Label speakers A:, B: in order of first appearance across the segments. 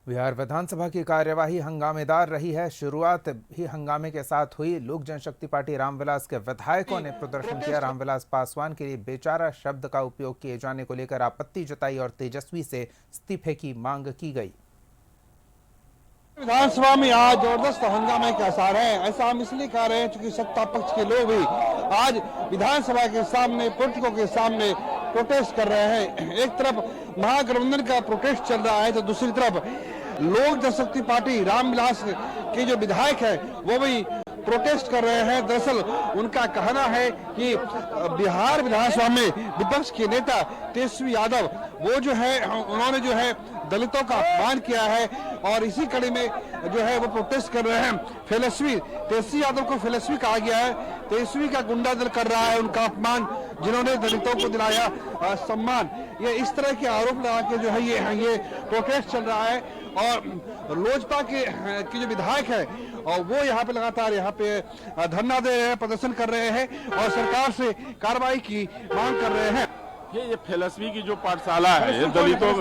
A: बिहार विधानसभा की कार्यवाही हंगामेदार रही है। शुरुआत ही हंगामे के साथ हुई। लोक जनशक्ति पार्टी रामविलास के विधायकों ने प्रदर्शन किया। रामविलास पासवान के लिए बेचारा शब्द का उपयोग किए जाने को लेकर आपत्ति जताई और तेजस्वी से इस्तीफे की मांग की गई।
B: विधानसभा में आज जबरदस्त हंगामे के आसार हैं। ऐसा हम इसलिए कह रहे हैं क्योंकि सत्ता पक्ष के लोग भी आज विधानसभा के सामने, पुर्तकों के सामने प्रोटेस्ट कर रहे हैं। एक तरफ महागठबंधन का प्रोटेस्ट चल रहा है तो दूसरी तरफ लोक जनशक्ति पार्टी रामविलास के जो विधायक है वो भी प्रोटेस्ट कर रहे हैं। दरअसल उनका कहना है कि बिहार विधानसभा में विपक्ष के नेता तेजस्वी यादव वो जो है उन्होंने जो है दलितों का अपमान किया है और इसी कड़ी में जो है वो प्रोटेस्ट कर रहे हैं। तेजस्वी यादव को फेलस्वी कहा गया है। तेजस्वी का गुंडा दल कर रहा है उनका अपमान, जिन्होंने दलितों को दिलाया सम्मान। ये इस तरह के आरोप लगा के जो है ये प्रोटेस्ट चल रहा है और लोजपा के जो विधायक है और वो यहाँ पे लगातार यहाँ पे धरना दे रहे हैं, प्रदर्शन कर रहे हैं और सरकार से कार्रवाई की मांग कर रहे हैं।
C: ये फेलस्वी की जो पाठशाला है, ये दलितों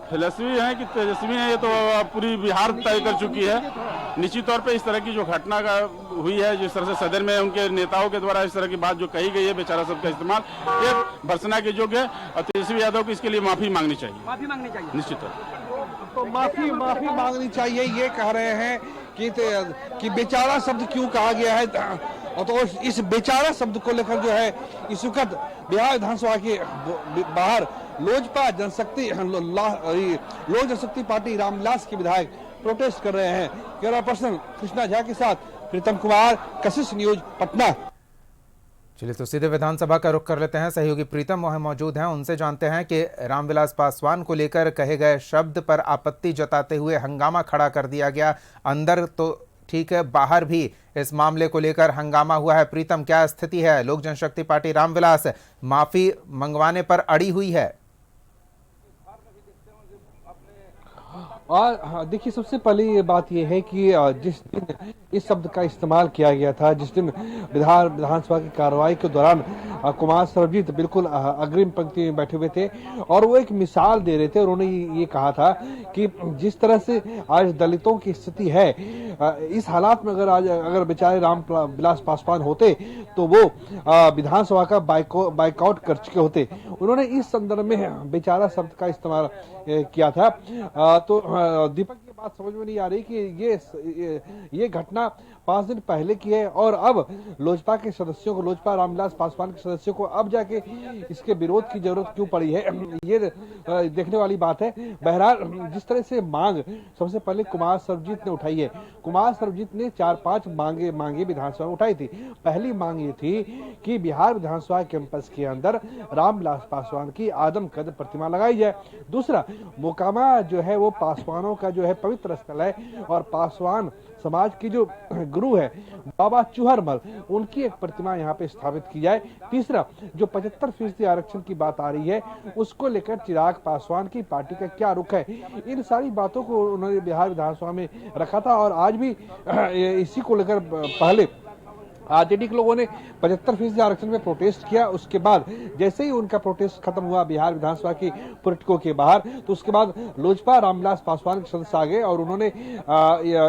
C: फेलस्वी है कि तेजस्वी है, ये तो पूरी बिहार तय कर चुकी है। निश्चित तौर पे इस तरह की जो घटना का हुई है, जिस तरह से सदन में उनके नेताओं के द्वारा इस तरह की बात जो कही गई है, बेचारा शब्द का इस्तेमाल, ये भर्त्सना के योग्य है और तेजस्वी यादव को इसके लिए माफी मांगनी चाहिए। निश्चित
B: तो माफी मांगनी चाहिए ये कह रहे हैं कि बेचारा शब्द क्यों कहा गया है। और तो इस बेचारा शब्द को लेकर जो है इस वक्त बिहार विधानसभा के बाहर लोक जनशक्ति पार्टी रामविलास के विधायक प्रोटेस्ट कर रहे हैं। कैमरा पर्सन कृष्णा झा के साथ प्रीतम कुमार, कशिश न्यूज, पटना।
A: चलिए तो सीधे विधानसभा का रुख कर लेते हैं। सहयोगी प्रीतम वहां मौजूद हैं, उनसे जानते हैं कि रामविलास पासवान को लेकर कहे गए शब्द पर आपत्ति जताते हुए हंगामा खड़ा कर दिया गया। अंदर तो ठीक है, बाहर भी इस मामले को लेकर हंगामा हुआ है। प्रीतम, क्या स्थिति है? लोक जनशक्ति पार्टी रामविलास माफी मंगवाने पर अड़ी हुई है।
B: और देखिए, सबसे पहले ये बात यह है कि जिस दिन इस शब्द का इस्तेमाल किया गया था, जिस दिन विधानसभा की कार्रवाई के दौरान कुमार सर्वजीत बिल्कुल अग्रिम पंक्ति में बैठे हुए थे और वो एक मिसाल दे रहे थे। उन्होंने ये कहा था कि जिस तरह से आज दलितों की स्थिति है, इस हालात में अगर बेचारे रामविलास पासवान होते तो वो विधानसभा का बाइकआउट कर चुके होते। उन्होंने इस संदर्भ में बेचारा शब्द का इस्तेमाल किया था। तो दीपक, ये बात समझ में नहीं आ रही कि ये घटना 5 दिन पहले की है और अब लोजपा के सदस्यों को, लोजपा रामविलास पासवान के सदस्यों को अब जाके इसके विरोध की जरूरत क्यों पड़ी है, ये देखने वाली बात है। बहरहाल, जिस तरह से मांग सबसे पहले कुमार सर्वजीत ने उठाई है, कुमार सर्वजीत ने 4-5 मांगे विधानसभा में उठाई थी। पहली मांग ये थी कि बिहार विधानसभा कैंपस के अंदर रामविलास पासवान की आदमकद प्रतिमा लगाई जाए। दूसरा, मोकामा जो है वो पासवानों का जो है पवित्र स्थल है और पासवान समाज की जो गुरु है बाबा चूहरमल, उनकी एक प्रतिमा यहाँ पे स्थापित की जाए। तीसरा, जो 75% आरक्षण की बात आ रही है, उसको लेकर चिराग पासवान की पार्टी का क्या रुख है, इन सारी बातों को उन्होंने बिहार विधानसभा में रखा था। और आज भी इसी को लेकर पहले आरजेडी के लोगों ने 75% आरक्षण में प्रोटेस्ट किया। उसके बाद जैसे ही उनका प्रोटेस्ट खत्म हुआ बिहार विधानसभा की पुर्तकों के बाहर, तो उसके बाद लोजपा रामविलास पासवान के सदस्य आ गए और उन्होंने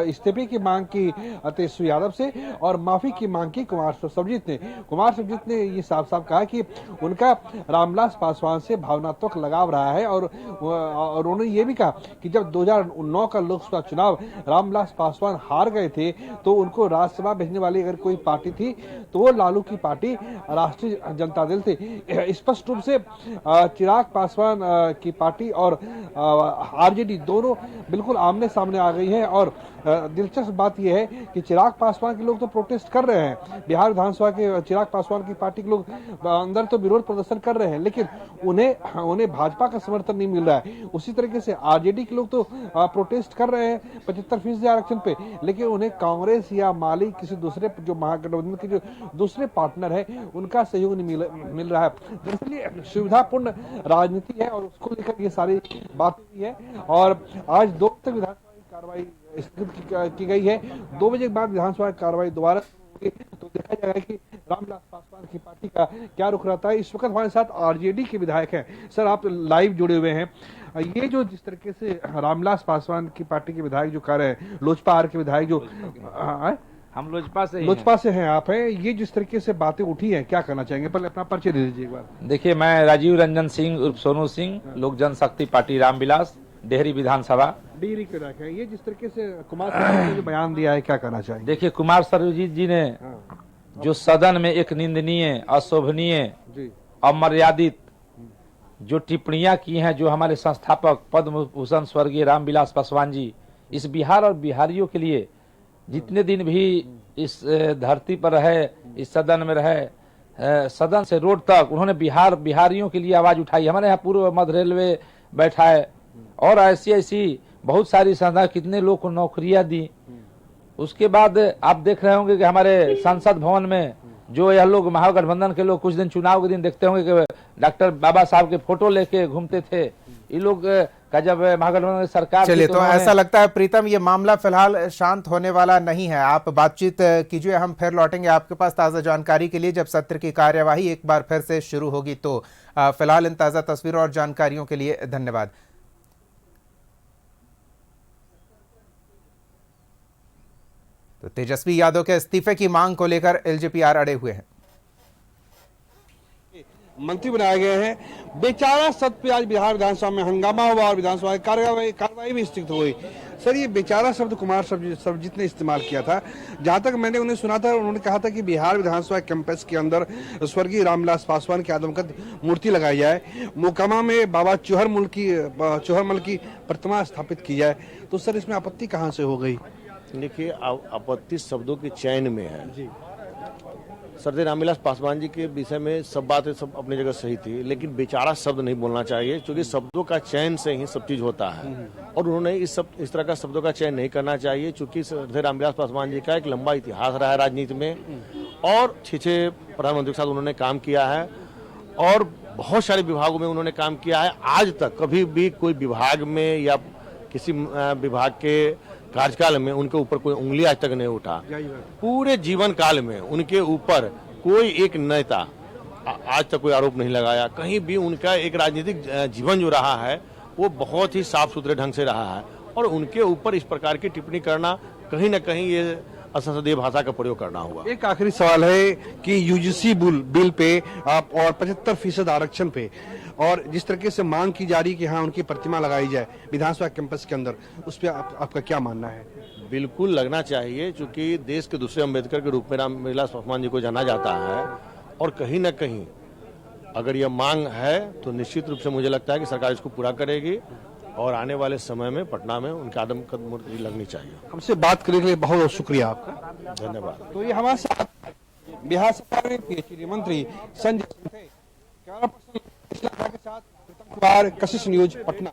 B: इस्तीफे की मांग की तेजस्वी यादव से और माफी की मांग की कुमार सर्वजीत ने ये साफ साफ कहा कि उनका रामविलास पासवान से भावनात्मक लगाव रहा है और उन्होंने ये भी कहा कि जब 2009 का लोकसभा चुनाव रामविलास पासवान हार गए थे तो उनको राज्यसभा भेजने वाली अगर कोई पार्टी थी तो वो लालू की पार्टी राष्ट्रीय जनता दल थी। स्पष्ट रूप से चिराग पासवान की पार्टी और आरजेडी दोनों बिल्कुल आमने सामने आ गई है। और दिलचस्प बात यह है कि चिराग पासवान के लोग तो प्रोटेस्ट कर रहे हैं, बिहार विधानसभा के चिराग पासवान की पार्टी के लोग अंदर तो विरोध प्रदर्शन कर रहे हैं, लेकिन उन्हें भाजपा का समर्थन नहीं मिल रहा है। उसी तरीके से आरजेडी के लोग तो प्रोटेस्ट कर रहे हैं 75% आरक्षण पे, लेकिन उन्हें कांग्रेस या माली किसी दूसरे जो महागठबंधन के जो दूसरे पार्टनर है उनका सहयोग नहीं मिल रहा है। दरअसल ये सुविधापूर्ण राजनीति है और उसको लेकर ये सारी बातें भी है। और आज 2 तक विधानसभा की कार्रवाई स्थगित की गई है। 2 बजे के बाद विधानसभा की कार्रवाई दोबारा होगी तो देखा जाएगा कि रामविलास पासवान की पार्टी का क्या रुख रहता है। इस वक्त हमारे साथ आरजेडी के विधायक हैं। सर, आप लाइव जुड़े हुए हैं। ये जो जिस तरीके से रामविलास पासवान की पार्टी के विधायक जो कर रहे हैं, लोजपा आर के विधायक जो
D: हम लोजपा से ही
B: लोजपा से हैं आप हैं, ये जिस तरीके से बातें उठी हैं, क्या करना चाहेंगे? पहले अपना परिचय दे दीजिए एक बार।
D: देखिए, मैं राजीव रंजन सिंह उर्फ सोनू सिंह, लोक जनशक्ति पार्टी रामविलास, डेहरी विधानसभा।
B: डिग्री के रखे ये जिस तरीके से कुमार सरजीत ने जो बयान दिया है, क्या करना चाहेंगे?
D: देखिए, कुमार सरजीत जी ने जो सदन में एक निंदनीय, अशोभनीय, अमर्यादित जो टिप्पणियां की हैं, जो हमारे संस्थापक पद्म भूषण स्वर्गीय रामविलास पासवान जी इस बिहार और बिहारियों के लिए जितने दिन भी इस धरती पर रहे, इस सदन में रहे, सदन से रोड तक उन्होंने बिहारियों के लिए आवाज उठाई। हमारे यहाँ पूर्व मध्य रेलवे बैठा है और ऐसी बहुत सारी संस्था, कितने लोग को नौकरियां दी। उसके बाद आप देख रहे होंगे कि हमारे संसद भवन में जो यह लोग महागठबंधन के लोग कुछ दिन चुनाव के दिन देखते होंगे कि डॉक्टर बाबा साहब के फोटो लेके घूमते थे। ये लोग का जब महागठबंधन की सरकार,
A: चलिए, तो ऐसा लगता है प्रीतम ये मामला फिलहाल शांत होने वाला नहीं है। आप बातचीत कीजिए, हम फिर लौटेंगे आपके पास ताज़ा जानकारी के लिए जब सत्र की कार्यवाही एक बार फिर से शुरू होगी। तो फिलहाल इन ताज़ा तस्वीरों और जानकारियों के लिए धन्यवाद। तो तेजस्वी यादव के इस्तीफे की मांग को लेकर एलजेपीआर अड़े हुए हैं।
B: मंत्री बनाए गए हैं। बेचारा शब्द पे आज बिहार विधानसभा में हंगामा हुआ और विधानसभा कार्रवाई भी स्थगित हो गई। सर, ये बेचारा शब्द कुमार सरजीत ने इस्तेमाल किया था। जहां तक मैंने उन्हें सुना था, उन्होंने कहा था कि बिहार विधानसभा कैंपस के अंदर स्वर्गीय रामविलास पासवान की आदमकद मूर्ति लगाई जाए, मोकामा में बाबा चौहरमल की प्रतिमा स्थापित की जाए। तो सर, इसमें आपत्ति कहां से हो गई?
E: देखिए, आपत्ति शब्दों के चयन में है। सरदार रामविलास पासवान जी के विषय में सब बातें सब अपनी जगह सही थी, लेकिन बेचारा शब्द नहीं बोलना चाहिए, क्योंकि शब्दों का चयन से ही सब चीज होता है। और उन्होंने इस तरह का शब्दों का चयन नहीं करना चाहिए, क्योंकि सरदार रामविलास पासवान जी का एक लंबा इतिहास रहा है राजनीति में और 6 प्रधानमंत्री के साथ उन्होंने काम किया है और बहुत सारे विभागों में उन्होंने काम किया है। आज तक कभी भी कोई विभाग में या किसी विभाग के कार्यकाल में उनके ऊपर कोई उंगली आज तक नहीं उठा। पूरे जीवन काल में उनके ऊपर कोई एक नेता आज तक कोई आरोप नहीं लगाया। कहीं भी उनका एक राजनीतिक जीवन जो रहा है वो बहुत ही साफ सुथरे ढंग से रहा है और उनके ऊपर इस प्रकार की टिप्पणी करना कहीं न कहीं ये असंसदीय भाषा का प्रयोग करना हुआ।
B: एक आखिरी सवाल है कि यूजीसी बिल पे आप और 75% आरक्षण पे और जिस तरीके से मांग की जा रही कि हाँ उनकी प्रतिमा लगाई जाए विधानसभा कैंपस के अंदर, उस पर आपका क्या मानना है?
E: बिल्कुल लगना चाहिए, क्योंकि देश के दूसरे अम्बेडकर के रूप में रामविलास पासवान जी को जाना जाता है और कहीं न कहीं अगर यह मांग है तो निश्चित रूप से मुझे लगता है कि सरकार इसको पूरा करेगी और आने वाले समय में पटना में उनकी आदमकद मूर्ति लगनी चाहिए।
B: हमसे बात करने के लिए बहुत बहुत शुक्रिया आपका,
E: धन्यवाद।
B: तो ये हमारे साथ बिहार सरकार में पीएचडी मंत्री संजय सिंह थे। कैमरा पर्सन के साथ कशिश न्यूज पटना।